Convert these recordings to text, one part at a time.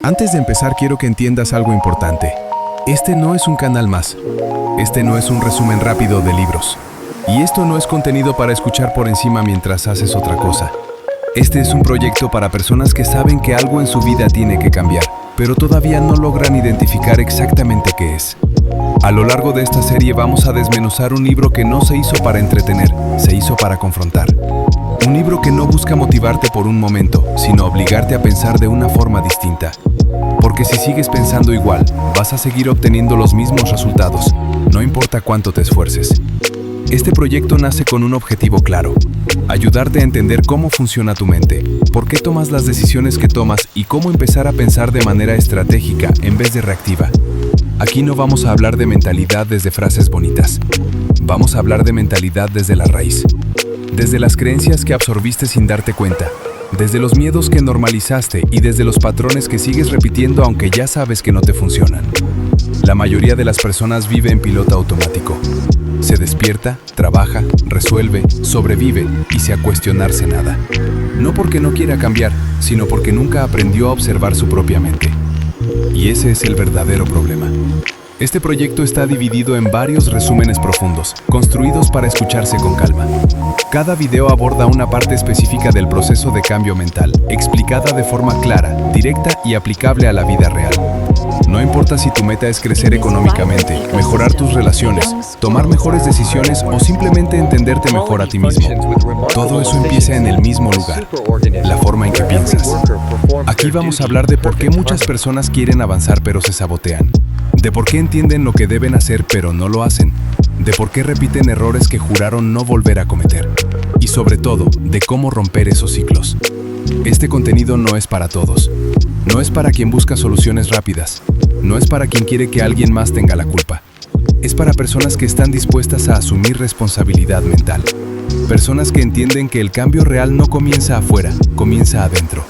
Antes de empezar, quiero que entiendas algo importante. Este no es un canal más. Este no es un resumen rápido de libros. Y esto no es contenido para escuchar por encima mientras haces otra cosa. Este es un proyecto para personas que saben que algo en su vida tiene que cambiar, pero todavía no logran identificar exactamente qué es. A lo largo de esta serie vamos a desmenuzar un libro que no se hizo para entretener, se hizo para confrontar. Un libro que no busca motivarte por un momento, sino obligarte a pensar de una forma distinta. Porque si sigues pensando igual, vas a seguir obteniendo los mismos resultados, no importa cuánto te esfuerces. Este proyecto nace con un objetivo claro: ayudarte a entender cómo funciona tu mente, por qué tomas las decisiones que tomas y cómo empezar a pensar de manera estratégica en vez de reactiva. Aquí no vamos a hablar de mentalidad desde frases bonitas. Vamos a hablar de mentalidad desde la raíz. Desde las creencias que absorbiste sin darte cuenta, desde los miedos que normalizaste y desde los patrones que sigues repitiendo aunque ya sabes que no te funcionan. La mayoría de las personas vive en piloto automático. Se despierta, trabaja, resuelve, sobrevive y se a cuestionarse nada. No porque no quiera cambiar, sino porque nunca aprendió a observar su propia mente. Y ese es el verdadero problema. Este proyecto está dividido en varios resúmenes profundos, construidos para escucharse con calma. Cada video aborda una parte específica del proceso de cambio mental, explicada de forma clara, directa y aplicable a la vida real. No importa si tu meta es crecer económicamente, mejorar tus relaciones, tomar mejores decisiones o simplemente entenderte mejor a ti mismo. Todo eso empieza en el mismo lugar, la forma en que piensas. Aquí vamos a hablar de por qué muchas personas quieren avanzar pero se sabotean. De por qué entienden lo que deben hacer pero no lo hacen. De por qué repiten errores que juraron no volver a cometer. Y sobre todo, de cómo romper esos ciclos. Este contenido no es para todos. No es para quien busca soluciones rápidas. No es para quien quiere que alguien más tenga la culpa. Es para personas que están dispuestas a asumir responsabilidad mental. Personas que entienden que el cambio real no comienza afuera, comienza adentro.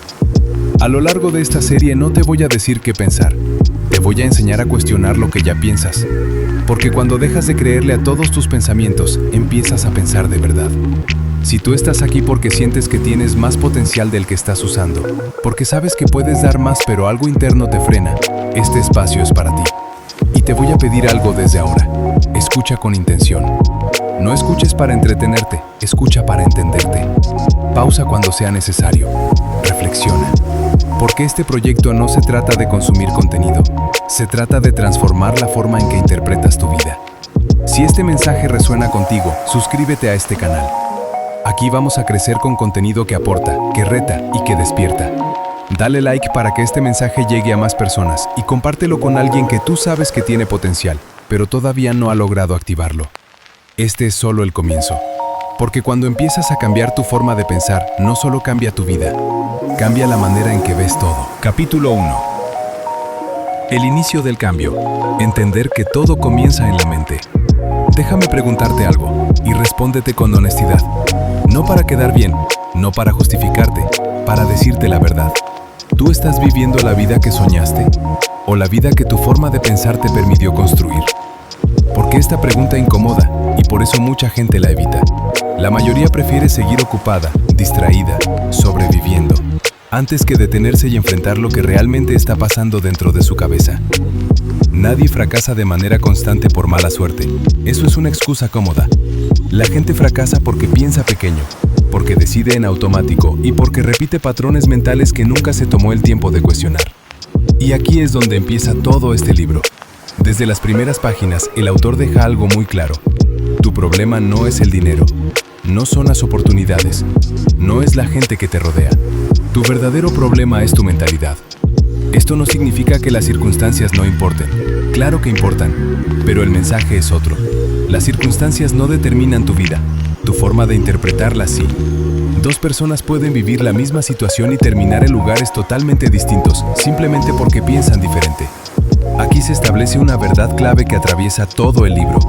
A lo largo de esta serie no te voy a decir qué pensar. Te voy a enseñar a cuestionar lo que ya piensas. Porque cuando dejas de creerle a todos tus pensamientos, empiezas a pensar de verdad. Si tú estás aquí porque sientes que tienes más potencial del que estás usando, porque sabes que puedes dar más pero algo interno te frena, este espacio es para ti. Y te voy a pedir algo desde ahora. Escucha con intención. No escuches para entretenerte, escucha para entenderte. Pausa cuando sea necesario. Reflexiona. Porque este proyecto no se trata de consumir contenido, se trata de transformar la forma en que interpretas tu vida. Si este mensaje resuena contigo, suscríbete a este canal. Aquí vamos a crecer con contenido que aporta, que reta y que despierta. Dale like para que este mensaje llegue a más personas y compártelo con alguien que tú sabes que tiene potencial, pero todavía no ha logrado activarlo. Este es solo el comienzo. Porque cuando empiezas a cambiar tu forma de pensar, no solo cambia tu vida, cambia la manera en que ves todo. Capítulo 1. El inicio del cambio. Entender que todo comienza en la mente. Déjame preguntarte algo y respóndete con honestidad. No para quedar bien, no para justificarte, para decirte la verdad. ¿Tú estás viviendo la vida que soñaste? ¿O la vida que tu forma de pensar te permitió construir? Porque esta pregunta incomoda y por eso mucha gente la evita. La mayoría prefiere seguir ocupada, distraída, sobreviviendo, antes que detenerse y enfrentar lo que realmente está pasando dentro de su cabeza. Nadie fracasa de manera constante por mala suerte. Eso es una excusa cómoda. La gente fracasa porque piensa pequeño, porque decide en automático y porque repite patrones mentales que nunca se tomó el tiempo de cuestionar. Y aquí es donde empieza todo este libro. Desde las primeras páginas, el autor deja algo muy claro. Tu problema no es el dinero, no son las oportunidades, no es la gente que te rodea. Tu verdadero problema es tu mentalidad. Esto no significa que las circunstancias no importen. Claro que importan, pero el mensaje es otro. Las circunstancias no determinan tu vida, tu forma de interpretarla sí. Dos personas pueden vivir la misma situación y terminar en lugares totalmente distintos, simplemente porque piensan diferente. Aquí se establece una verdad clave que atraviesa todo el libro.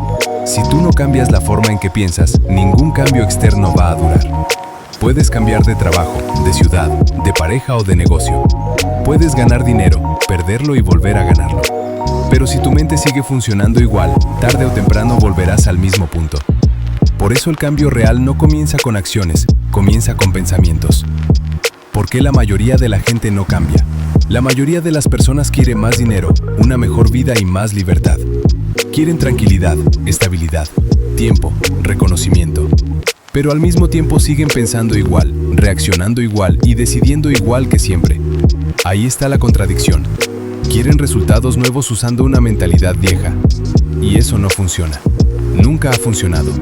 Si tú no cambias la forma en que piensas, ningún cambio externo va a durar. Puedes cambiar de trabajo, de ciudad, de pareja o de negocio. Puedes ganar dinero, perderlo y volver a ganarlo. Pero si tu mente sigue funcionando igual, tarde o temprano volverás al mismo punto. Por eso el cambio real no comienza con acciones, comienza con pensamientos. ¿Por qué la mayoría de la gente no cambia? La mayoría de las personas quiere más dinero, una mejor vida y más libertad. Quieren tranquilidad, estabilidad, tiempo, reconocimiento. Pero al mismo tiempo siguen pensando igual, reaccionando igual y decidiendo igual que siempre. Ahí está la contradicción. Quieren resultados nuevos usando una mentalidad vieja. Y eso no funciona. Nunca ha funcionado.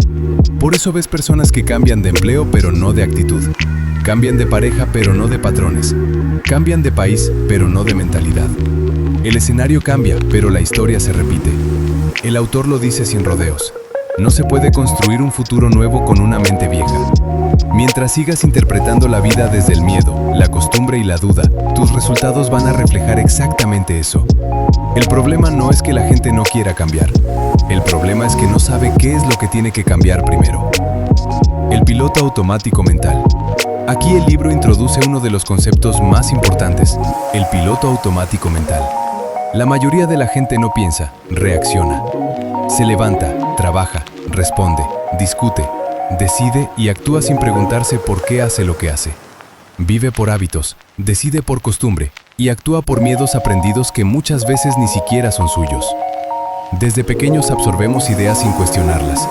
Por eso ves personas que cambian de empleo pero no de actitud. Cambian de pareja pero no de patrones. Cambian de país pero no de mentalidad. El escenario cambia, pero la historia se repite. El autor lo dice sin rodeos. No se puede construir un futuro nuevo con una mente vieja. Mientras sigas interpretando la vida desde el miedo, la costumbre y la duda, tus resultados van a reflejar exactamente eso. El problema no es que la gente no quiera cambiar. El problema es que no sabe qué es lo que tiene que cambiar primero. El piloto automático mental. Aquí el libro introduce uno de los conceptos más importantes, el piloto automático mental. La mayoría de la gente no piensa, reacciona. Se levanta, trabaja, responde, discute, decide y actúa sin preguntarse por qué hace lo que hace. Vive por hábitos, decide por costumbre y actúa por miedos aprendidos que muchas veces ni siquiera son suyos. Desde pequeños absorbemos ideas sin cuestionarlas.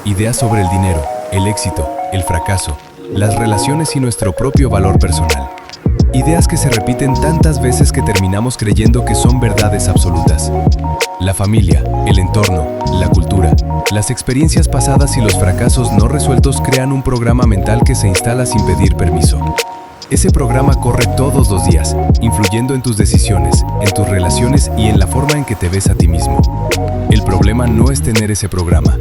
Ideas sobre el dinero, el éxito, el fracaso, las relaciones y nuestro propio valor personal. Ideas que se repiten tantas veces que terminamos creyendo que son verdades absolutas. La familia, el entorno, la cultura, las experiencias pasadas y los fracasos no resueltos crean un programa mental que se instala sin pedir permiso. Ese programa corre todos los días, influyendo en tus decisiones, en tus relaciones y en la forma en que te ves a ti mismo. El problema no es tener ese programa.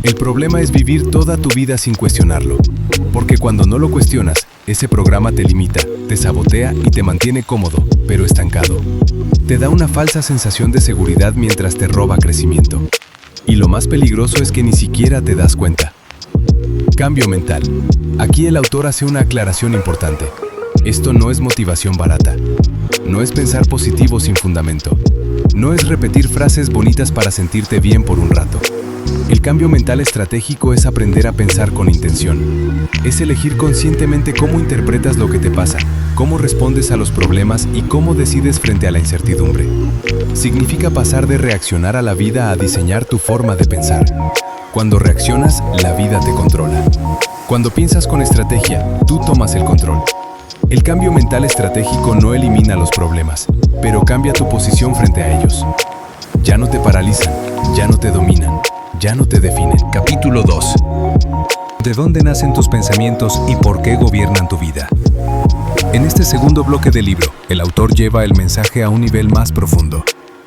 El problema es vivir toda tu vida sin cuestionarlo. Porque cuando no lo cuestionas, ese programa te limita, te sabotea y te mantiene cómodo, pero estancado. Te da una falsa sensación de seguridad mientras te roba crecimiento. Y lo más peligroso es que ni siquiera te das cuenta. Cambio mental. Aquí el autor hace una aclaración importante. Esto no es motivación barata. No es pensar positivo sin fundamento. No es repetir frases bonitas para sentirte bien por un rato. El cambio mental estratégico es aprender a pensar con intención. Es elegir conscientemente cómo interpretas lo que te pasa, cómo respondes a los problemas y cómo decides frente a la incertidumbre. Significa pasar de reaccionar a la vida a diseñar tu forma de pensar. Cuando reaccionas, la vida te controla. Cuando piensas con estrategia, tú tomas el control. El cambio mental estratégico no elimina los problemas, pero cambia tu posición frente a ellos. Ya no te paralizan, ya no te dominan, ya no te definen. Capítulo 2. ¿De dónde nacen tus pensamientos y por qué gobiernan tu vida? En este segundo bloque del libro, el autor lleva el mensaje a un nivel más profundo.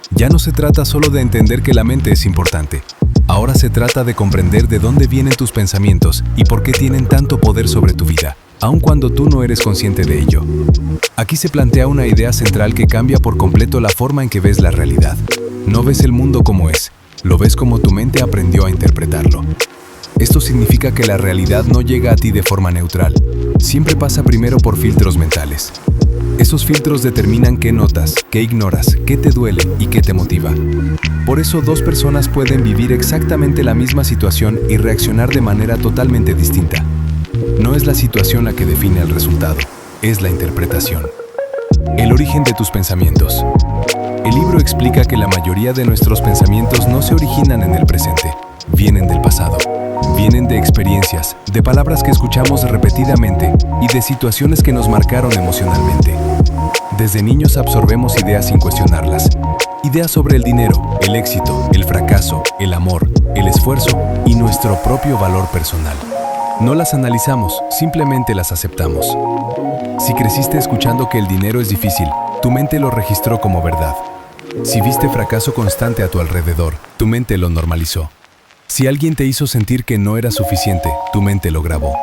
Ya no se trata solo de entender que la mente es importante. Ahora se trata de comprender de dónde vienen tus pensamientos y por qué tienen tanto poder sobre tu vida, aun cuando tú no eres consciente de ello. Aquí se plantea una idea central que cambia por completo la forma en que ves la realidad. No ves el mundo como es, lo ves como tu mente aprendió a interpretarlo. Esto significa que la realidad no llega a ti de forma neutral. Siempre pasa primero por filtros mentales. Esos filtros determinan qué notas, qué ignoras, qué te duele y qué te motiva. Por eso dos personas pueden vivir exactamente la misma situación y reaccionar de manera totalmente distinta. No es la situación la que define el resultado, es la interpretación. El origen de tus pensamientos. El libro explica que la mayoría de nuestros pensamientos no se originan en el presente, vienen del pasado. Vienen de experiencias, de palabras que escuchamos repetidamente y de situaciones que nos marcaron emocionalmente. Desde niños absorbemos ideas sin cuestionarlas. Ideas sobre el dinero, el éxito, el fracaso, el amor, el esfuerzo y nuestro propio valor personal. No las analizamos, simplemente las aceptamos. Si creciste escuchando que el dinero es difícil, tu mente lo registró como verdad. Si viste fracaso constante a tu alrededor, tu mente lo normalizó. Si alguien te hizo sentir que no era suficiente, tu mente lo grabó.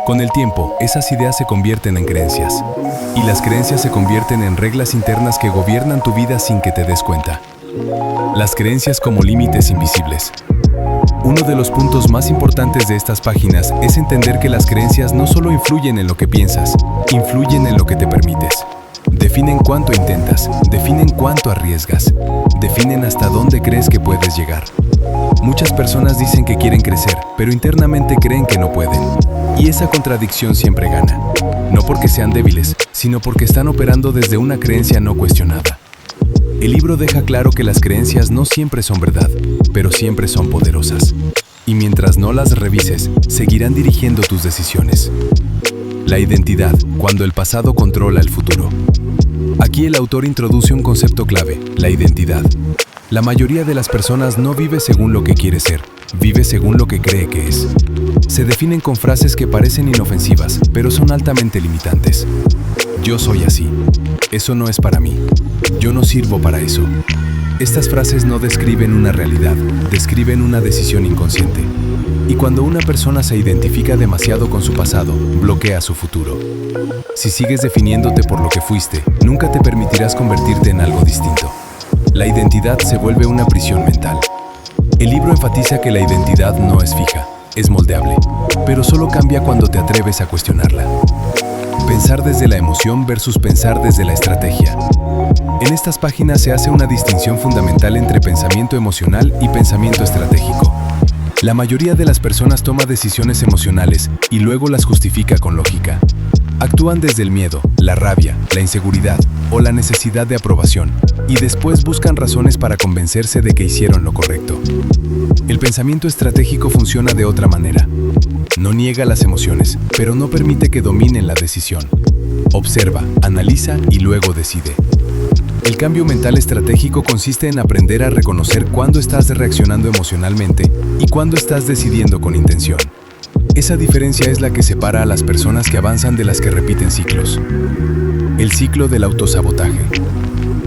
Con el tiempo, esas ideas se convierten en creencias. Y las creencias se convierten en reglas internas que gobiernan tu vida sin que te des cuenta. Las creencias como límites invisibles. Uno de los puntos más importantes de estas páginas es entender que las creencias no solo influyen en lo que piensas, influyen en lo que te permites. Definen cuánto intentas, definen cuánto arriesgas, definen hasta dónde crees que puedes llegar. Muchas personas dicen que quieren crecer, pero internamente creen que no pueden. Y esa contradicción siempre gana. no porque sean débiles, sino porque están operando desde una creencia no cuestionada. El libro deja claro que las creencias no siempre son verdad, pero siempre son poderosas. Y mientras no las revises, seguirán dirigiendo tus decisiones. La identidad, cuando el pasado controla el futuro. Aquí el autor introduce un concepto clave, la identidad. La mayoría de las personas no vive según lo que quiere ser, vive según lo que cree que es. Se definen con frases que parecen inofensivas, pero son altamente limitantes. Yo soy así. Eso no es para mí. Yo no sirvo para eso. Estas frases no describen una realidad, describen una decisión inconsciente. Y cuando una persona se identifica demasiado con su pasado, bloquea su futuro. Si sigues definiéndote por lo que fuiste, nunca te permitirás convertirte en algo distinto. La identidad se vuelve una prisión mental. El libro enfatiza que la identidad no es fija, es moldeable, pero solo cambia cuando te atreves a cuestionarla. Pensar desde la emoción versus pensar desde la estrategia. En estas páginas se hace una distinción fundamental entre pensamiento emocional y pensamiento estratégico. La mayoría de las personas toma decisiones emocionales y luego las justifica con lógica. Actúan desde el miedo, la rabia, la inseguridad o la necesidad de aprobación y después buscan razones para convencerse de que hicieron lo correcto. El pensamiento estratégico funciona de otra manera. No niega las emociones, pero no permite que dominen la decisión. Observa, analiza y luego decide. El cambio mental estratégico consiste en aprender a reconocer cuándo estás reaccionando emocionalmente y cuándo estás decidiendo con intención. Esa diferencia es la que separa a las personas que avanzan de las que repiten ciclos. El ciclo del autosabotaje.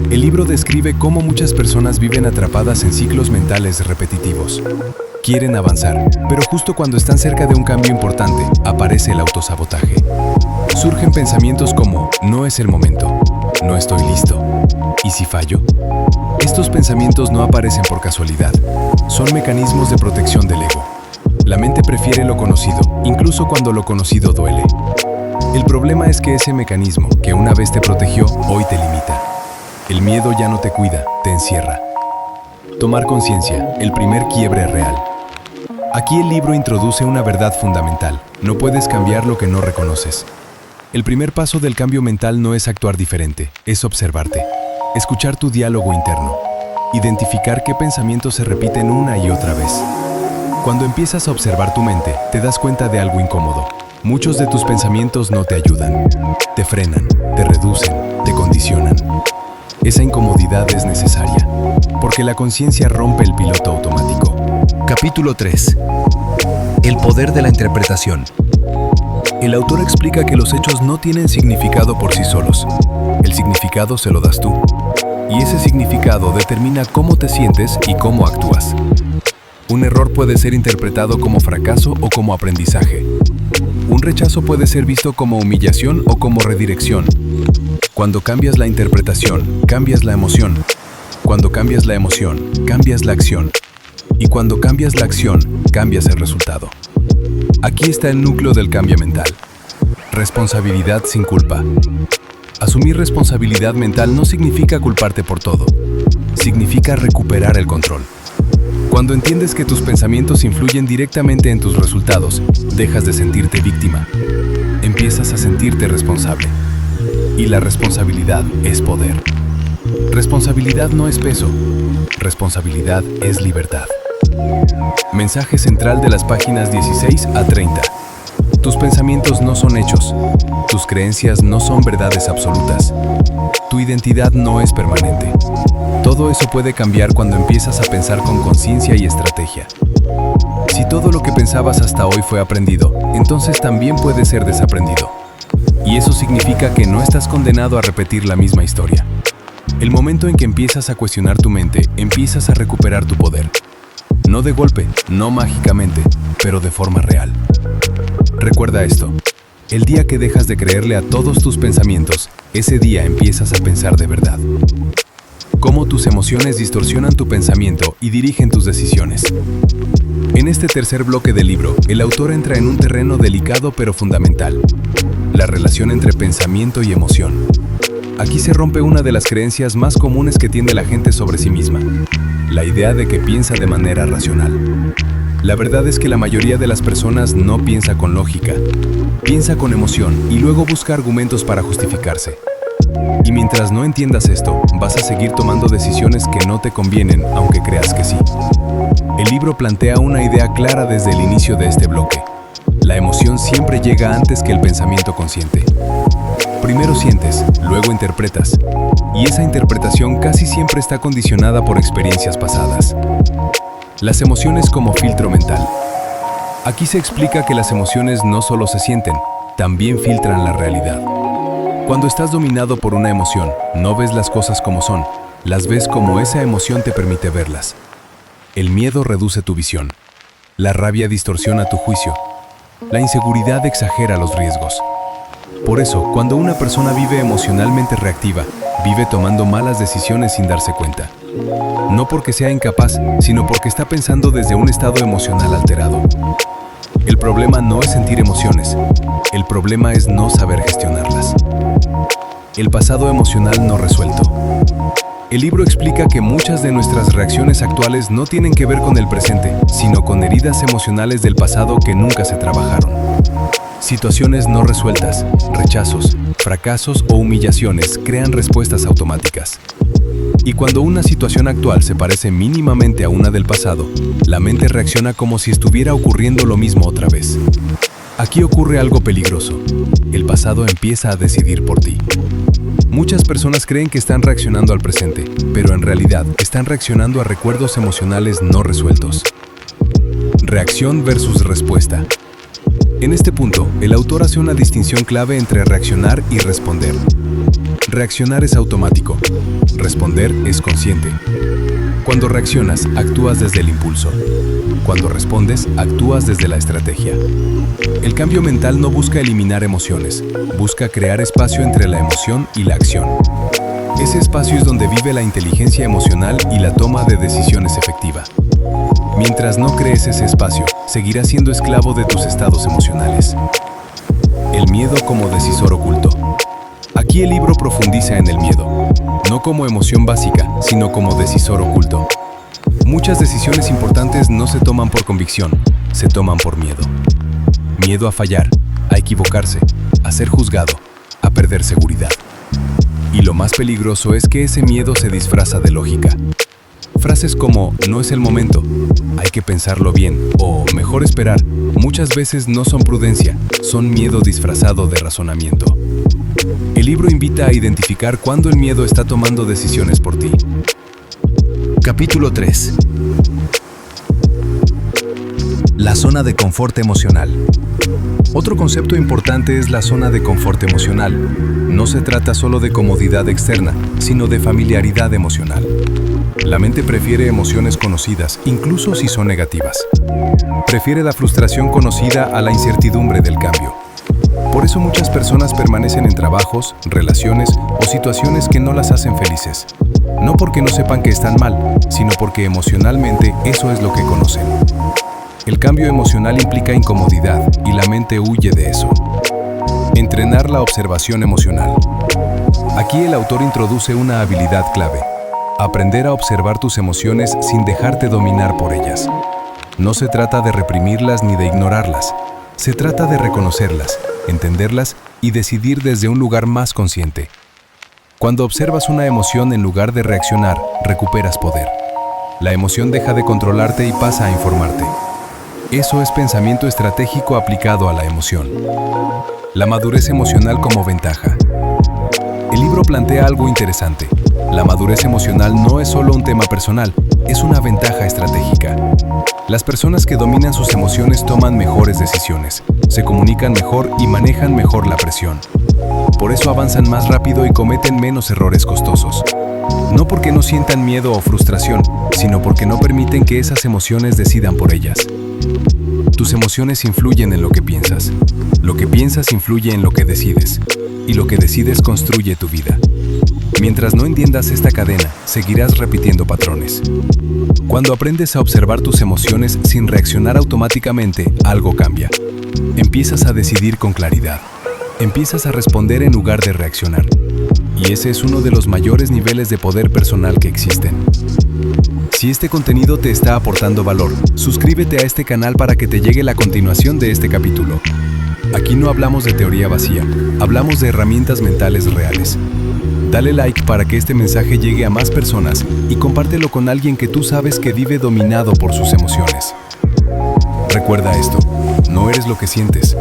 El libro describe cómo muchas personas viven atrapadas en ciclos mentales repetitivos. Quieren avanzar, pero justo cuando están cerca de un cambio importante, aparece el autosabotaje. Surgen pensamientos como, no es el momento, no estoy listo, ¿y si fallo? Estos pensamientos no aparecen por casualidad, son mecanismos de protección del ego. La mente prefiere lo conocido, incluso cuando lo conocido duele. El problema es que ese mecanismo, que una vez te protegió, hoy te limita. El miedo ya no te cuida, te encierra. Tomar conciencia, el primer quiebre real. Aquí el libro introduce una verdad fundamental. No puedes cambiar lo que no reconoces. El primer paso del cambio mental no es actuar diferente, es observarte. Escuchar tu diálogo interno. Identificar qué pensamientos se repiten una y otra vez. Cuando empiezas a observar tu mente, te das cuenta de algo incómodo. Muchos de tus pensamientos no te ayudan. Te frenan, te reducen, te condicionan. Esa incomodidad es necesaria, porque la conciencia rompe el piloto automático. Capítulo 3. El poder de la interpretación. El autor explica que los hechos no tienen significado por sí solos. El significado se lo das tú. Y ese significado determina cómo te sientes y cómo actúas. Un error puede ser interpretado como fracaso o como aprendizaje. Un rechazo puede ser visto como humillación o como redirección. Cuando cambias la interpretación, cambias la emoción. Cuando cambias la emoción, cambias la acción. Y cuando cambias la acción, cambias el resultado. Aquí está el núcleo del cambio mental. Responsabilidad sin culpa. Asumir responsabilidad mental no significa culparte por todo. Significa recuperar el control. Cuando entiendes que tus pensamientos influyen directamente en tus resultados, dejas de sentirte víctima. Empiezas a sentirte responsable. Y la responsabilidad es poder. Responsabilidad no es peso. Responsabilidad es libertad. Mensaje central de las páginas 16 a 30. Tus pensamientos no son hechos. Tus creencias no son verdades absolutas. Tu identidad no es permanente. Todo eso puede cambiar cuando empiezas a pensar con conciencia y estrategia. Si todo lo que pensabas hasta hoy fue aprendido, entonces también puede ser desaprendido. Y eso significa que no estás condenado a repetir la misma historia. El momento en que empiezas a cuestionar tu mente, empiezas a recuperar tu poder. No de golpe, no mágicamente, pero de forma real. Recuerda esto. El día que dejas de creerle a todos tus pensamientos, ese día empiezas a pensar de verdad. Cómo tus emociones distorsionan tu pensamiento y dirigen tus decisiones. En este tercer bloque del libro, el autor entra en un terreno delicado pero fundamental: la relación entre pensamiento y emoción. Aquí se rompe una de las creencias más comunes que tiene la gente sobre sí misma: la idea de que piensa de manera racional. La verdad es que la mayoría de las personas no piensa con lógica, piensa con emoción y luego busca argumentos para justificarse. Y mientras no entiendas esto, vas a seguir tomando decisiones que no te convienen, aunque creas que sí. El libro plantea una idea clara desde el inicio de este bloque. La emoción siempre llega antes que el pensamiento consciente. Primero sientes, luego interpretas, y esa interpretación casi siempre está condicionada por experiencias pasadas. Las emociones como filtro mental. Aquí se explica que las emociones no solo se sienten, también filtran la realidad. Cuando estás dominado por una emoción, no ves las cosas como son, las ves como esa emoción te permite verlas. El miedo reduce tu visión. La rabia distorsiona tu juicio. La inseguridad exagera los riesgos. Por eso, cuando una persona vive emocionalmente reactiva, vive tomando malas decisiones sin darse cuenta. No porque sea incapaz, sino porque está pensando desde un estado emocional alterado. El problema no es sentir emociones, el problema es no saber gestionarlas. El pasado emocional no resuelto. El libro explica que muchas de nuestras reacciones actuales no tienen que ver con el presente, sino con heridas emocionales del pasado que nunca se trabajaron. Situaciones no resueltas, rechazos, fracasos o humillaciones crean respuestas automáticas. Y cuando una situación actual se parece mínimamente a una del pasado, la mente reacciona como si estuviera ocurriendo lo mismo otra vez. Aquí ocurre algo peligroso. El pasado empieza a decidir por ti. Muchas personas creen que están reaccionando al presente, pero en realidad están reaccionando a recuerdos emocionales no resueltos. Reacción versus respuesta. En este punto, el autor hace una distinción clave entre reaccionar y responder. Reaccionar es automático, responder es consciente. Cuando reaccionas, actúas desde el impulso. Cuando respondes, actúas desde la estrategia. El cambio mental no busca eliminar emociones, busca crear espacio entre la emoción y la acción. Ese espacio es donde vive la inteligencia emocional y la toma de decisiones efectiva. Mientras no crees ese espacio, seguirás siendo esclavo de tus estados emocionales. El miedo como decisor oculto. Aquí el libro profundiza en el miedo, no como emoción básica, sino como decisor oculto. Muchas decisiones importantes no se toman por convicción, se toman por miedo. Miedo a fallar, a equivocarse, a ser juzgado, a perder seguridad. Y lo más peligroso es que ese miedo se disfraza de lógica. Frases como "no es el momento", "hay que pensarlo bien" o "mejor esperar" muchas veces no son prudencia, son miedo disfrazado de razonamiento. El libro invita a identificar cuándo el miedo está tomando decisiones por ti. Capítulo 3. La zona de confort emocional. Otro concepto importante es la zona de confort emocional. No se trata solo de comodidad externa, sino de familiaridad emocional. La mente prefiere emociones conocidas, incluso si son negativas. Prefiere la frustración conocida a la incertidumbre del cambio. Por eso muchas personas permanecen en trabajos, relaciones o situaciones que no las hacen felices. No porque no sepan que están mal, sino porque emocionalmente eso es lo que conocen. El cambio emocional implica incomodidad y la mente huye de eso. Entrenar la observación emocional. Aquí el autor introduce una habilidad clave: aprender a observar tus emociones sin dejarte dominar por ellas. No se trata de reprimirlas ni de ignorarlas. Se trata de reconocerlas, entenderlas y decidir desde un lugar más consciente. Cuando observas una emoción en lugar de reaccionar, recuperas poder. La emoción deja de controlarte y pasa a informarte. Eso es pensamiento estratégico aplicado a la emoción. La madurez emocional como ventaja. El libro plantea algo interesante. La madurez emocional no es solo un tema personal, es una ventaja estratégica. Las personas que dominan sus emociones toman mejores decisiones, se comunican mejor y manejan mejor la presión. Por eso avanzan más rápido y cometen menos errores costosos. No porque no sientan miedo o frustración, sino porque no permiten que esas emociones decidan por ellas. Tus emociones influyen en lo que piensas. Lo que piensas influye en lo que decides. Y lo que decides construye tu vida. Mientras no entiendas esta cadena, seguirás repitiendo patrones. Cuando aprendes a observar tus emociones sin reaccionar automáticamente, algo cambia. Empiezas a decidir con claridad. Empiezas a responder en lugar de reaccionar. Y ese es uno de los mayores niveles de poder personal que existen. Si este contenido te está aportando valor, suscríbete a este canal para que te llegue la continuación de este capítulo. Aquí no hablamos de teoría vacía, hablamos de herramientas mentales reales. Dale like para que este mensaje llegue a más personas y compártelo con alguien que tú sabes que vive dominado por sus emociones. Recuerda esto, no eres lo que sientes,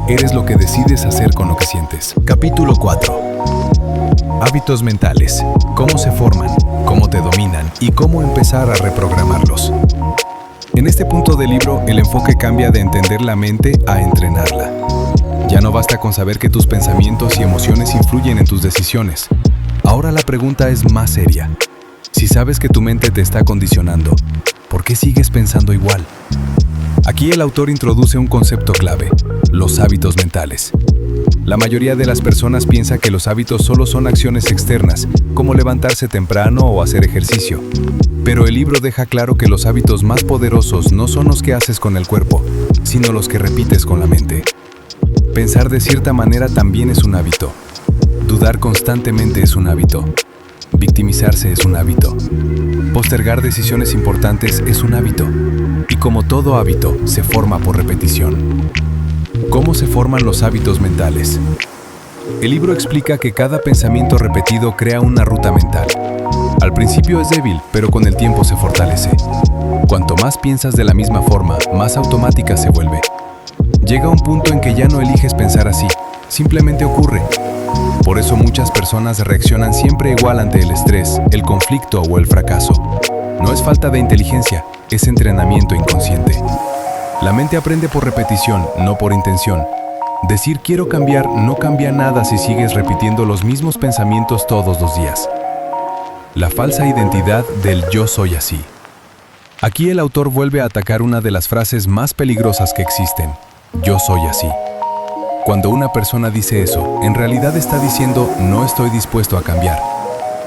eres lo que decides hacer con lo que sientes. Capítulo 4. Hábitos mentales. Cómo se forman, cómo te dominan y cómo empezar a reprogramarlos. En este punto del libro, el enfoque cambia de entender la mente a entrenarla. Ya no basta con saber que tus pensamientos y emociones influyen en tus decisiones. Ahora la pregunta es más seria. Si sabes que tu mente te está condicionando, ¿por qué sigues pensando igual? Aquí el autor introduce un concepto clave: los hábitos mentales. La mayoría de las personas piensa que los hábitos solo son acciones externas, como levantarse temprano o hacer ejercicio. Pero el libro deja claro que los hábitos más poderosos no son los que haces con el cuerpo, sino los que repites con la mente. Pensar de cierta manera también es un hábito. Dudar constantemente es un hábito. Victimizarse es un hábito. Postergar decisiones importantes es un hábito. Y como todo hábito, se forma por repetición. ¿Cómo se forman los hábitos mentales? El libro explica que cada pensamiento repetido crea una ruta mental. Al principio es débil, pero con el tiempo se fortalece. Cuanto más piensas de la misma forma, más automática se vuelve. Llega un punto en que ya no eliges pensar así, simplemente ocurre. Por eso muchas personas reaccionan siempre igual ante el estrés, el conflicto o el fracaso. No es falta de inteligencia, es entrenamiento inconsciente. La mente aprende por repetición, no por intención. Decir quiero cambiar no cambia nada si sigues repitiendo los mismos pensamientos todos los días. La falsa identidad del yo soy así. Aquí el autor vuelve a atacar una de las frases más peligrosas que existen: yo soy así. Cuando una persona dice eso, en realidad está diciendo no estoy dispuesto a cambiar.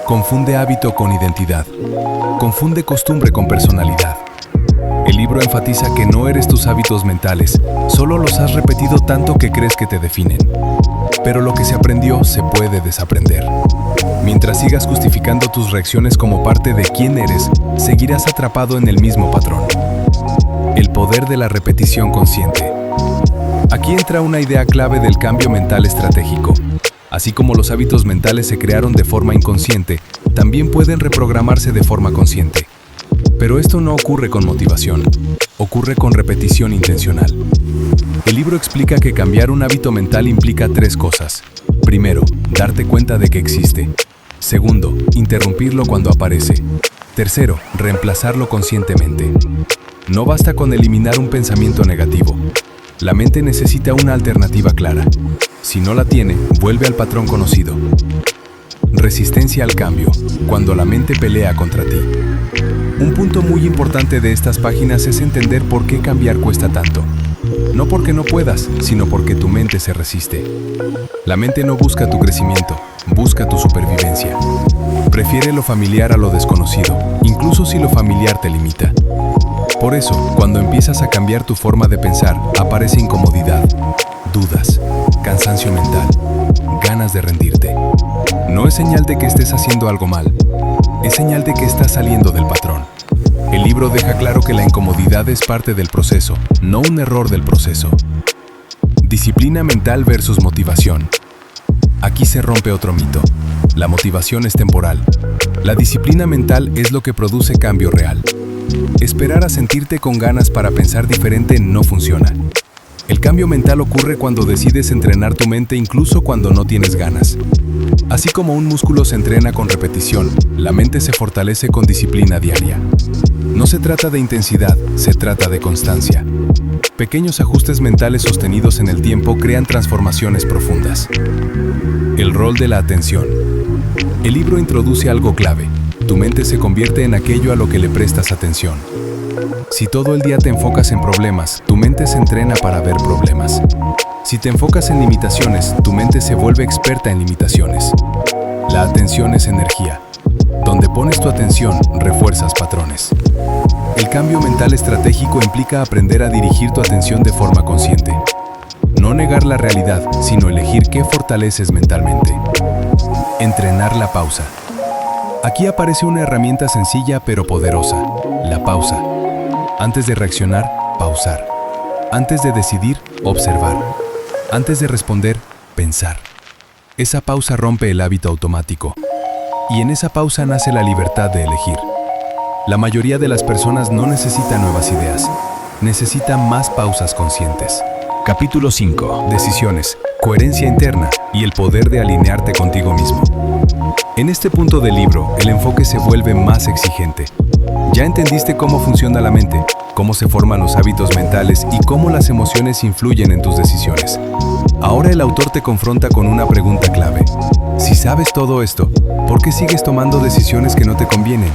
Confunde hábito con identidad. Confunde costumbre con personalidad. El libro enfatiza que no eres tus hábitos mentales, solo los has repetido tanto que crees que te definen. Pero lo que se aprendió se puede desaprender. Mientras sigas justificando tus reacciones como parte de quién eres, seguirás atrapado en el mismo patrón. El poder de la repetición consciente. Aquí entra una idea clave del cambio mental estratégico. Así como los hábitos mentales se crearon de forma inconsciente, también pueden reprogramarse de forma consciente. Pero esto no ocurre con motivación, ocurre con repetición intencional. El libro explica que cambiar un hábito mental implica 3 cosas. Primero, darte cuenta de que existe. Segundo, interrumpirlo cuando aparece. Tercero, reemplazarlo conscientemente. No basta con eliminar un pensamiento negativo. La mente necesita una alternativa clara. Si no la tiene, vuelve al patrón conocido. Resistencia al cambio, cuando la mente pelea contra ti. Un punto muy importante de estas páginas es entender por qué cambiar cuesta tanto. No porque no puedas, sino porque tu mente se resiste. La mente no busca tu crecimiento, busca tu supervivencia. Prefiere lo familiar a lo desconocido, incluso si lo familiar te limita. Por eso, cuando empiezas a cambiar tu forma de pensar, aparece incomodidad, dudas, cansancio mental, ganas de rendirte. No es señal de que estés haciendo algo mal, es señal de que estás saliendo del patrón. El libro deja claro que la incomodidad es parte del proceso, no un error del proceso. Disciplina mental versus motivación. Aquí se rompe otro mito. La motivación es temporal. La disciplina mental es lo que produce cambio real. Esperar a sentirte con ganas para pensar diferente no funciona. El cambio mental ocurre cuando decides entrenar tu mente incluso cuando no tienes ganas. Así como un músculo se entrena con repetición, la mente se fortalece con disciplina diaria. No se trata de intensidad, se trata de constancia. Pequeños ajustes mentales sostenidos en el tiempo crean transformaciones profundas. El rol de la atención. El libro introduce algo clave. Tu mente se convierte en aquello a lo que le prestas atención. Si todo el día te enfocas en problemas, tu mente se entrena para ver problemas. Si te enfocas en limitaciones, tu mente se vuelve experta en limitaciones. La atención es energía. Donde pones tu atención, refuerzas patrones. El cambio mental estratégico implica aprender a dirigir tu atención de forma consciente. No negar la realidad, sino elegir qué fortaleces mentalmente. Entrenar la pausa. Aquí aparece una herramienta sencilla pero poderosa, la pausa. Antes de reaccionar, pausar. Antes de decidir, observar. Antes de responder, pensar. Esa pausa rompe el hábito automático. Y en esa pausa nace la libertad de elegir. La mayoría de las personas no necesitan nuevas ideas, necesitan más pausas conscientes. Capítulo 5. Decisiones, coherencia interna y el poder de alinearte contigo mismo. En este punto del libro, el enfoque se vuelve más exigente. Ya entendiste cómo funciona la mente, cómo se forman los hábitos mentales y cómo las emociones influyen en tus decisiones. Ahora el autor te confronta con una pregunta clave. Si sabes todo esto, ¿por qué sigues tomando decisiones que no te convienen?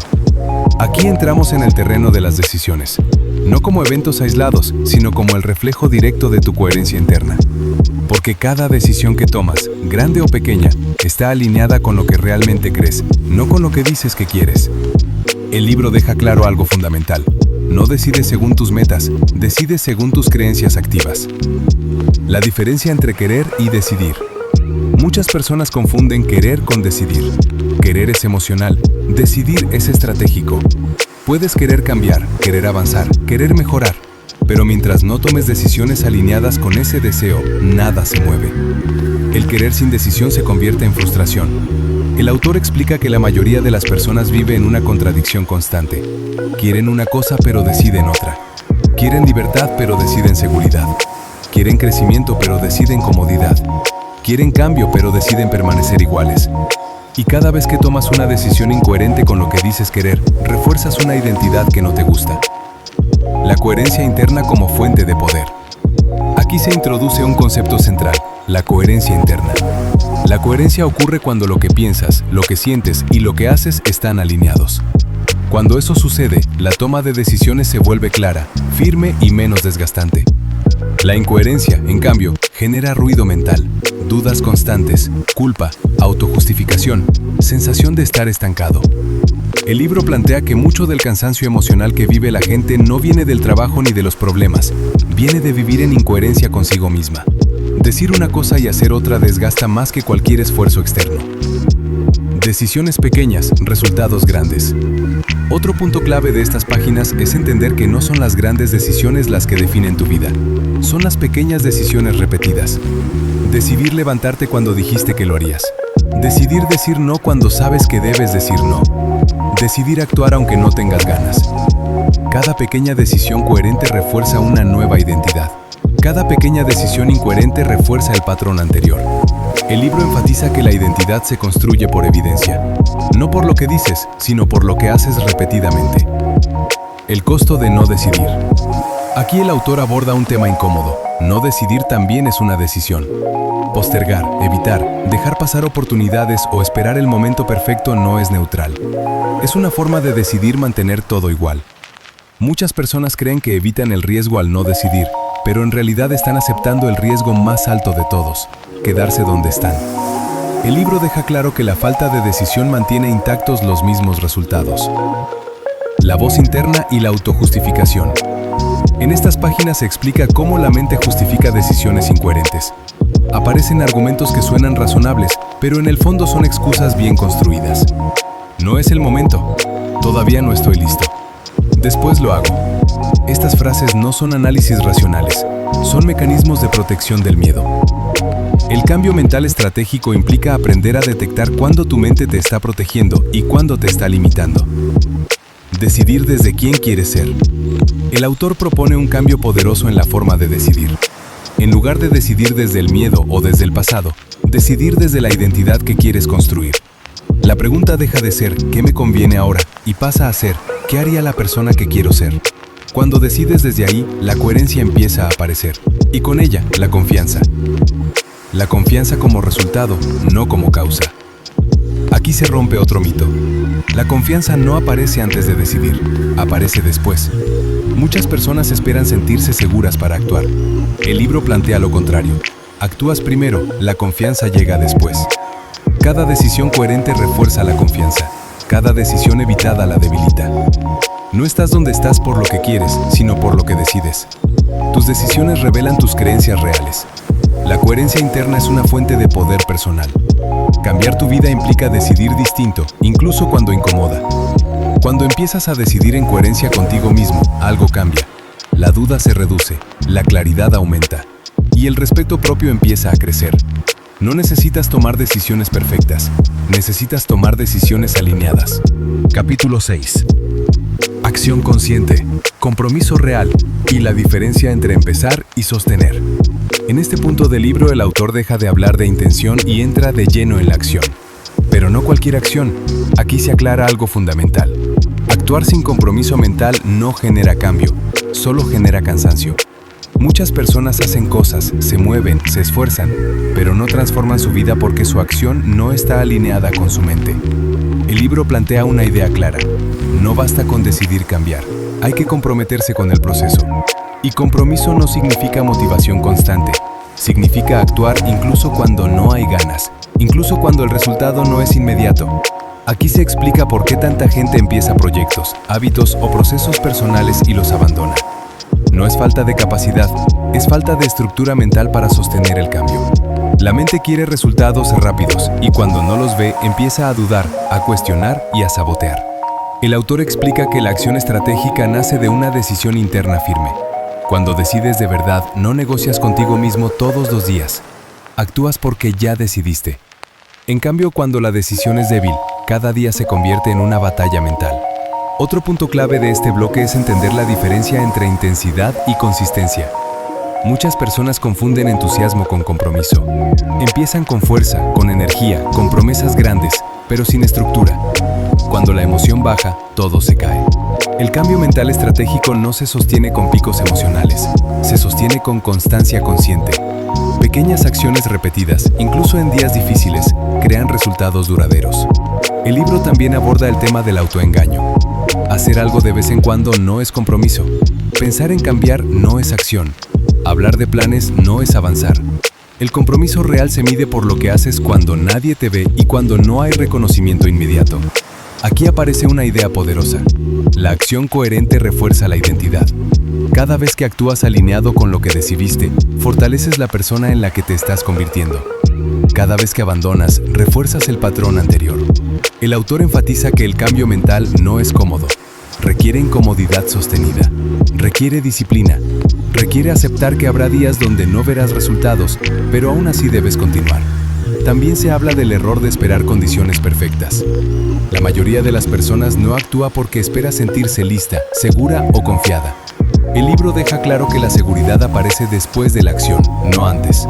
Aquí entramos en el terreno de las decisiones, no como eventos aislados, sino como el reflejo directo de tu coherencia interna. Porque cada decisión que tomas, grande o pequeña, está alineada con lo que realmente crees, no con lo que dices que quieres. El libro deja claro algo fundamental. No decides según tus metas, decides según tus creencias activas. La diferencia entre querer y decidir. Muchas personas confunden querer con decidir. Querer es emocional, decidir es estratégico. Puedes querer cambiar, querer avanzar, querer mejorar, pero mientras no tomes decisiones alineadas con ese deseo, nada se mueve. El querer sin decisión se convierte en frustración. El autor explica que la mayoría de las personas vive en una contradicción constante. Quieren una cosa pero deciden otra. Quieren libertad pero deciden seguridad. Quieren crecimiento pero deciden comodidad. Quieren cambio pero deciden permanecer iguales. Y cada vez que tomas una decisión incoherente con lo que dices querer, refuerzas una identidad que no te gusta. La coherencia interna como fuente de poder. Aquí se introduce un concepto central, la coherencia interna. La coherencia ocurre cuando lo que piensas, lo que sientes y lo que haces están alineados. Cuando eso sucede, la toma de decisiones se vuelve clara, firme y menos desgastante. La incoherencia, en cambio, genera ruido mental, dudas constantes, culpa, autojustificación, sensación de estar estancado. El libro plantea que mucho del cansancio emocional que vive la gente no viene del trabajo ni de los problemas, viene de vivir en incoherencia consigo misma. Decir una cosa y hacer otra desgasta más que cualquier esfuerzo externo. Decisiones pequeñas, resultados grandes. Otro punto clave de estas páginas es entender que no son las grandes decisiones las que definen tu vida. Son las pequeñas decisiones repetidas. Decidir levantarte cuando dijiste que lo harías. Decidir decir no cuando sabes que debes decir no. Decidir actuar aunque no tengas ganas. Cada pequeña decisión coherente refuerza una nueva identidad. Cada pequeña decisión incoherente refuerza el patrón anterior. El libro enfatiza que la identidad se construye por evidencia, no por lo que dices, sino por lo que haces repetidamente. El costo de no decidir. Aquí el autor aborda un tema incómodo. No decidir también es una decisión. Postergar, evitar, dejar pasar oportunidades o esperar el momento perfecto no es neutral. Es una forma de decidir mantener todo igual. Muchas personas creen que evitan el riesgo al no decidir, pero en realidad están aceptando el riesgo más alto de todos, quedarse donde están. El libro deja claro que la falta de decisión mantiene intactos los mismos resultados. La voz interna y la autojustificación. En estas páginas se explica cómo la mente justifica decisiones incoherentes. Aparecen argumentos que suenan razonables, pero en el fondo son excusas bien construidas. No es el momento. Todavía no estoy listo. Después lo hago. Estas frases no son análisis racionales, son mecanismos de protección del miedo. El cambio mental estratégico implica aprender a detectar cuándo tu mente te está protegiendo y cuándo te está limitando. Decidir desde quién quieres ser. El autor propone un cambio poderoso en la forma de decidir. En lugar de decidir desde el miedo o desde el pasado, decidir desde la identidad que quieres construir. La pregunta deja de ser ¿qué me conviene ahora? Y pasa a ser ¿qué haría la persona que quiero ser? Cuando decides desde ahí, la coherencia empieza a aparecer. Y con ella, la confianza. La confianza como resultado, no como causa. Aquí se rompe otro mito. La confianza no aparece antes de decidir, aparece después. Muchas personas esperan sentirse seguras para actuar. El libro plantea lo contrario. Actúas primero, la confianza llega después. Cada decisión coherente refuerza la confianza. Cada decisión evitada la debilita. No estás donde estás por lo que quieres, sino por lo que decides. Tus decisiones revelan tus creencias reales. La coherencia interna es una fuente de poder personal. Cambiar tu vida implica decidir distinto, incluso cuando incomoda. Cuando empiezas a decidir en coherencia contigo mismo, algo cambia. La duda se reduce, la claridad aumenta y el respeto propio empieza a crecer. No necesitas tomar decisiones perfectas, necesitas tomar decisiones alineadas. Capítulo 6. Acción consciente, compromiso real y la diferencia entre empezar y sostener. En este punto del libro el autor deja de hablar de intención y entra de lleno en la acción. Pero no cualquier acción, aquí se aclara algo fundamental. Actuar sin compromiso mental no genera cambio, solo genera cansancio. Muchas personas hacen cosas, se mueven, se esfuerzan, pero no transforman su vida porque su acción no está alineada con su mente. El libro plantea una idea clara. No basta con decidir cambiar, hay que comprometerse con el proceso. Y compromiso no significa motivación constante, significa actuar incluso cuando no hay ganas, incluso cuando el resultado no es inmediato. Aquí se explica por qué tanta gente empieza proyectos, hábitos o procesos personales y los abandona. No es falta de capacidad, es falta de estructura mental para sostener el cambio. La mente quiere resultados rápidos y cuando no los ve empieza a dudar, a cuestionar y a sabotear. El autor explica que la acción estratégica nace de una decisión interna firme. Cuando decides de verdad, no negocias contigo mismo todos los días. Actúas porque ya decidiste. En cambio, cuando la decisión es débil, cada día se convierte en una batalla mental. Otro punto clave de este bloque es entender la diferencia entre intensidad y consistencia. Muchas personas confunden entusiasmo con compromiso. Empiezan con fuerza, con energía, con promesas grandes, pero sin estructura. Cuando la emoción baja, todo se cae. El cambio mental estratégico no se sostiene con picos emocionales, se sostiene con constancia consciente. Pequeñas acciones repetidas, incluso en días difíciles, crean resultados duraderos. El libro también aborda el tema del autoengaño. Hacer algo de vez en cuando no es compromiso. Pensar en cambiar no es acción. Hablar de planes no es avanzar. El compromiso real se mide por lo que haces cuando nadie te ve y cuando no hay reconocimiento inmediato. Aquí aparece una idea poderosa. La acción coherente refuerza la identidad. Cada vez que actúas alineado con lo que decidiste, fortaleces la persona en la que te estás convirtiendo. Cada vez que abandonas, refuerzas el patrón anterior. El autor enfatiza que el cambio mental no es cómodo. Requiere incomodidad sostenida. Requiere disciplina. Requiere aceptar que habrá días donde no verás resultados, pero aún así debes continuar. También se habla del error de esperar condiciones perfectas. La mayoría de las personas no actúa porque espera sentirse lista, segura o confiada. El libro deja claro que la seguridad aparece después de la acción, no antes.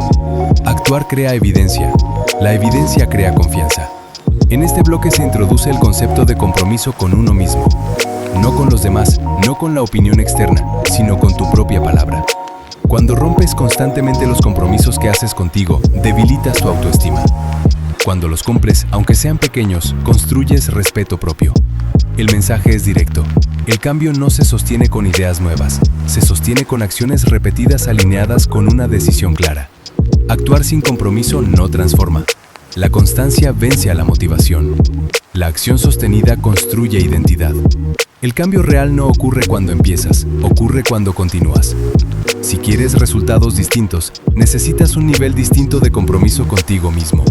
Actuar crea evidencia. La evidencia crea confianza. En este bloque se introduce el concepto de compromiso con uno mismo. No con los demás, no con la opinión externa, sino con tu propia palabra. Cuando rompes constantemente los compromisos que haces contigo, debilitas tu autoestima. Cuando los cumples, aunque sean pequeños, construyes respeto propio. El mensaje es directo. El cambio no se sostiene con ideas nuevas, se sostiene con acciones repetidas alineadas con una decisión clara. Actuar sin compromiso no transforma. La constancia vence a la motivación. La acción sostenida construye identidad. El cambio real no ocurre cuando empiezas, ocurre cuando continúas. Si quieres resultados distintos, necesitas un nivel distinto de compromiso contigo mismo.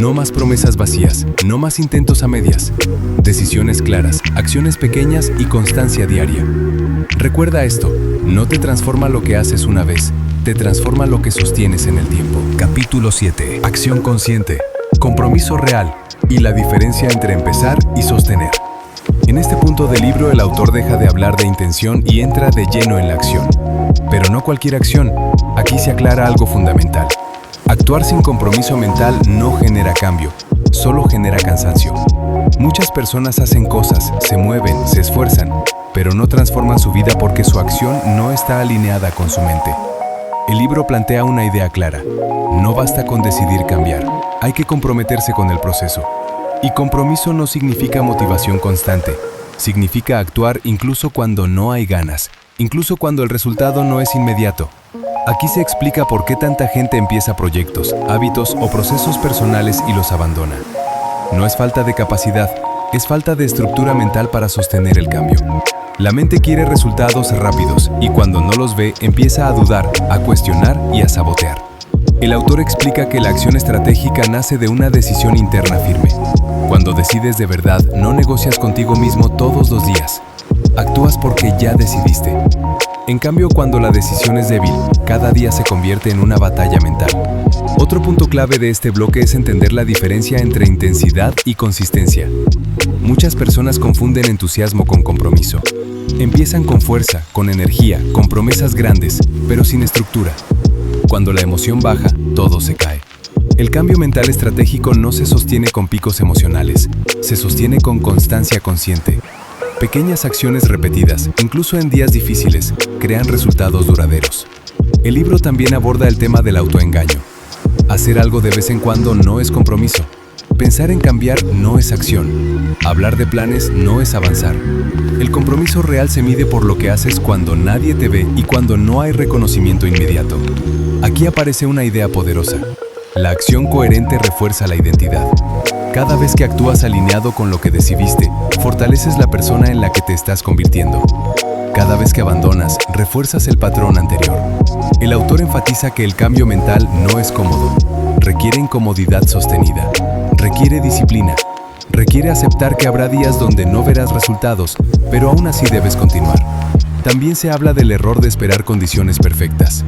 No más promesas vacías, no más intentos a medias. Decisiones claras, acciones pequeñas y constancia diaria. Recuerda esto, no te transforma lo que haces una vez, te transforma lo que sostienes en el tiempo. Capítulo 7. Acción consciente, compromiso real y la diferencia entre empezar y sostener. En este punto del libro el autor deja de hablar de intención y entra de lleno en la acción. Pero no cualquier acción, aquí se aclara algo fundamental. Actuar sin compromiso mental no genera cambio, solo genera cansancio. Muchas personas hacen cosas, se mueven, se esfuerzan, pero no transforman su vida porque su acción no está alineada con su mente. El libro plantea una idea clara. No basta con decidir cambiar, hay que comprometerse con el proceso. Y compromiso no significa motivación constante, significa actuar incluso cuando no hay ganas, incluso cuando el resultado no es inmediato. Aquí se explica por qué tanta gente empieza proyectos, hábitos o procesos personales y los abandona. No es falta de capacidad, es falta de estructura mental para sostener el cambio. La mente quiere resultados rápidos y cuando no los ve empieza a dudar, a cuestionar y a sabotear. El autor explica que la acción estratégica nace de una decisión interna firme. Cuando decides de verdad, no negocias contigo mismo todos los días. Actúas porque ya decidiste. En cambio, cuando la decisión es débil, cada día se convierte en una batalla mental. Otro punto clave de este bloque es entender la diferencia entre intensidad y consistencia. Muchas personas confunden entusiasmo con compromiso. Empiezan con fuerza, con energía, con promesas grandes, pero sin estructura. Cuando la emoción baja, todo se cae. El cambio mental estratégico no se sostiene con picos emocionales, se sostiene con constancia consciente. Pequeñas acciones repetidas, incluso en días difíciles, crean resultados duraderos. El libro también aborda el tema del autoengaño. Hacer algo de vez en cuando no es compromiso. Pensar en cambiar no es acción. Hablar de planes no es avanzar. El compromiso real se mide por lo que haces cuando nadie te ve y cuando no hay reconocimiento inmediato. Aquí aparece una idea poderosa. La acción coherente refuerza la identidad. Cada vez que actúas alineado con lo que decidiste, fortaleces la persona en la que te estás convirtiendo. Cada vez que abandonas, refuerzas el patrón anterior. El autor enfatiza que el cambio mental no es cómodo. Requiere incomodidad sostenida. Requiere disciplina. Requiere aceptar que habrá días donde no verás resultados, pero aún así debes continuar. También se habla del error de esperar condiciones perfectas.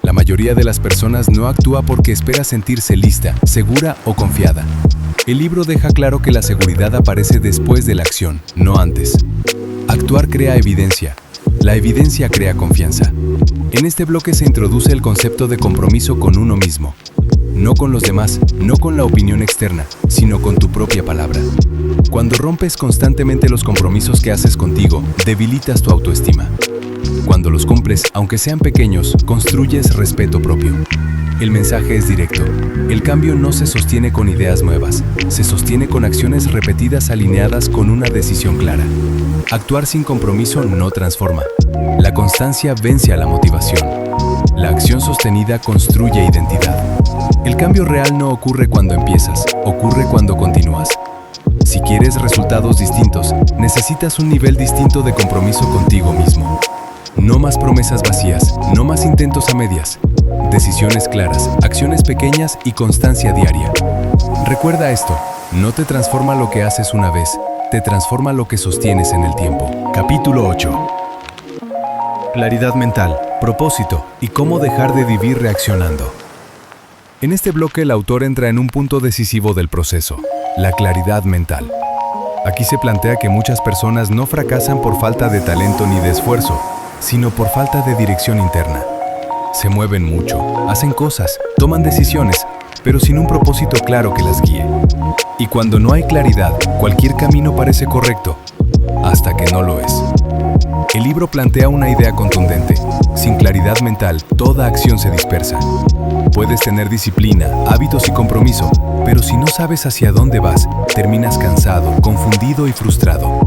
La mayoría de las personas no actúa porque espera sentirse lista, segura o confiada. El libro deja claro que la seguridad aparece después de la acción, no antes. Actuar crea evidencia. La evidencia crea confianza. En este bloque se introduce el concepto de compromiso con uno mismo. No con los demás, no con la opinión externa, sino con tu propia palabra. Cuando rompes constantemente los compromisos que haces contigo, debilitas tu autoestima. Cuando los cumples, aunque sean pequeños, construyes respeto propio. El mensaje es directo. El cambio no se sostiene con ideas nuevas, se sostiene con acciones repetidas alineadas con una decisión clara. Actuar sin compromiso no transforma. La constancia vence a la motivación. La acción sostenida construye identidad. El cambio real no ocurre cuando empiezas, ocurre cuando continúas. Si quieres resultados distintos, necesitas un nivel distinto de compromiso contigo mismo. No más promesas vacías, no más intentos a medias. Decisiones claras, acciones pequeñas y constancia diaria. Recuerda esto, no te transforma lo que haces una vez, te transforma lo que sostienes en el tiempo. Capítulo 8. Claridad mental, propósito y cómo dejar de vivir reaccionando. En este bloque el autor entra en un punto decisivo del proceso, la claridad mental. Aquí se plantea que muchas personas no fracasan por falta de talento ni de esfuerzo, sino por falta de dirección interna. Se mueven mucho, hacen cosas, toman decisiones, pero sin un propósito claro que las guíe. Y cuando no hay claridad, cualquier camino parece correcto, hasta que no lo es. El libro plantea una idea contundente. Sin claridad mental, toda acción se dispersa. Puedes tener disciplina, hábitos y compromiso, pero si no sabes hacia dónde vas, terminas cansado, confundido y frustrado.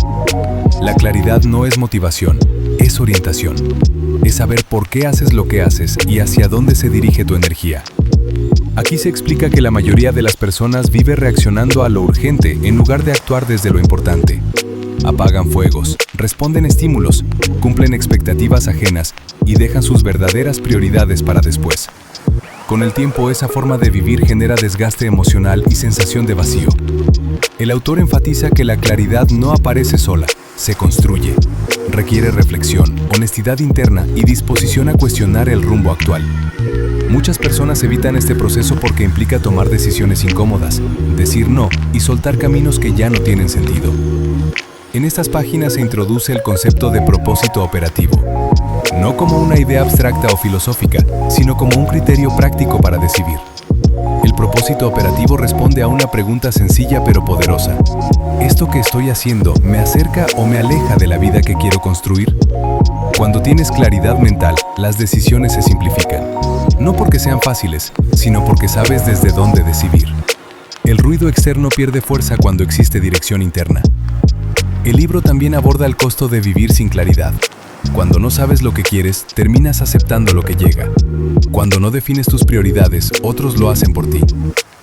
La claridad no es motivación, es orientación. Es saber por qué haces lo que haces y hacia dónde se dirige tu energía. Aquí se explica que la mayoría de las personas vive reaccionando a lo urgente en lugar de actuar desde lo importante. Apagan fuegos, responden estímulos, cumplen expectativas ajenas y dejan sus verdaderas prioridades para después. Con el tiempo, esa forma de vivir genera desgaste emocional y sensación de vacío. El autor enfatiza que la claridad no aparece sola, se construye. Requiere reflexión, honestidad interna y disposición a cuestionar el rumbo actual. Muchas personas evitan este proceso porque implica tomar decisiones incómodas, decir no y soltar caminos que ya no tienen sentido. En estas páginas se introduce el concepto de propósito operativo, no como una idea abstracta o filosófica, sino como un criterio práctico para decidir. El propósito operativo responde a una pregunta sencilla pero poderosa. ¿Esto que estoy haciendo me acerca o me aleja de la vida que quiero construir? Cuando tienes claridad mental, las decisiones se simplifican. No porque sean fáciles, sino porque sabes desde dónde decidir. El ruido externo pierde fuerza cuando existe dirección interna. El libro también aborda el costo de vivir sin claridad. Cuando no sabes lo que quieres, terminas aceptando lo que llega. Cuando no defines tus prioridades, otros lo hacen por ti.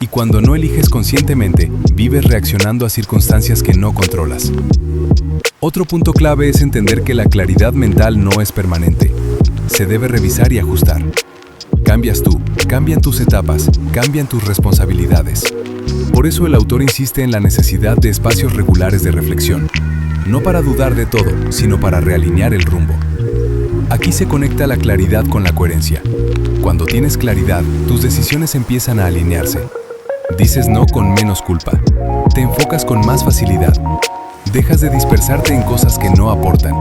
Y cuando no eliges conscientemente, vives reaccionando a circunstancias que no controlas. Otro punto clave es entender que la claridad mental no es permanente. Se debe revisar y ajustar. Cambias tú, cambian tus etapas, cambian tus responsabilidades. Por eso el autor insiste en la necesidad de espacios regulares de reflexión. No para dudar de todo, sino para realinear el rumbo. Aquí se conecta la claridad con la coherencia. Cuando tienes claridad, tus decisiones empiezan a alinearse. Dices no con menos culpa. Te enfocas con más facilidad. Dejas de dispersarte en cosas que no aportan.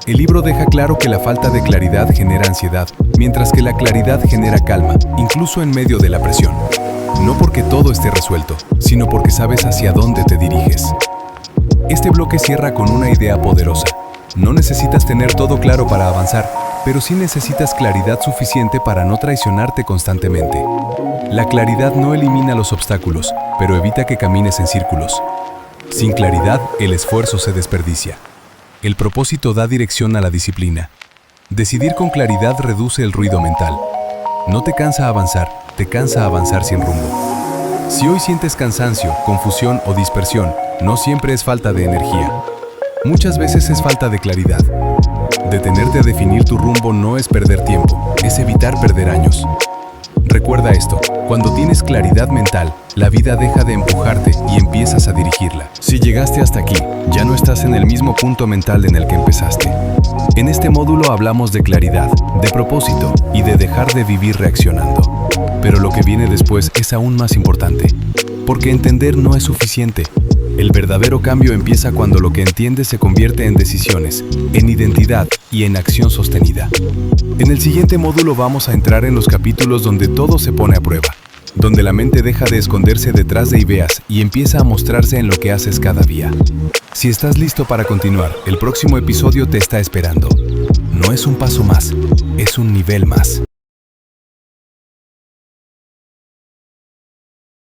El libro deja claro que la falta de claridad genera ansiedad, mientras que la claridad genera calma, incluso en medio de la presión. No porque todo esté resuelto, sino porque sabes hacia dónde te diriges. Este bloque cierra con una idea poderosa. No necesitas tener todo claro para avanzar, pero sí necesitas claridad suficiente para no traicionarte constantemente. La claridad no elimina los obstáculos, pero evita que camines en círculos. Sin claridad, el esfuerzo se desperdicia. El propósito da dirección a la disciplina. Decidir con claridad reduce el ruido mental. No te cansa avanzar, te cansa avanzar sin rumbo. Si hoy sientes cansancio, confusión o dispersión, no siempre es falta de energía. Muchas veces es falta de claridad. Detenerte a definir tu rumbo no es perder tiempo, es evitar perder años. Recuerda esto, cuando tienes claridad mental, la vida deja de empujarte y empiezas a dirigirla. Si llegaste hasta aquí, ya no estás en el mismo punto mental en el que empezaste. En este módulo hablamos de claridad, de propósito y de dejar de vivir reaccionando. Pero lo que viene después es aún más importante, porque entender no es suficiente. El verdadero cambio empieza cuando lo que entiendes se convierte en decisiones, en identidad y en acción sostenida. En el siguiente módulo vamos a entrar en los capítulos donde todo se pone a prueba, donde la mente deja de esconderse detrás de ideas y empieza a mostrarse en lo que haces cada día. Si estás listo para continuar, el próximo episodio te está esperando. No es un paso más, es un nivel más.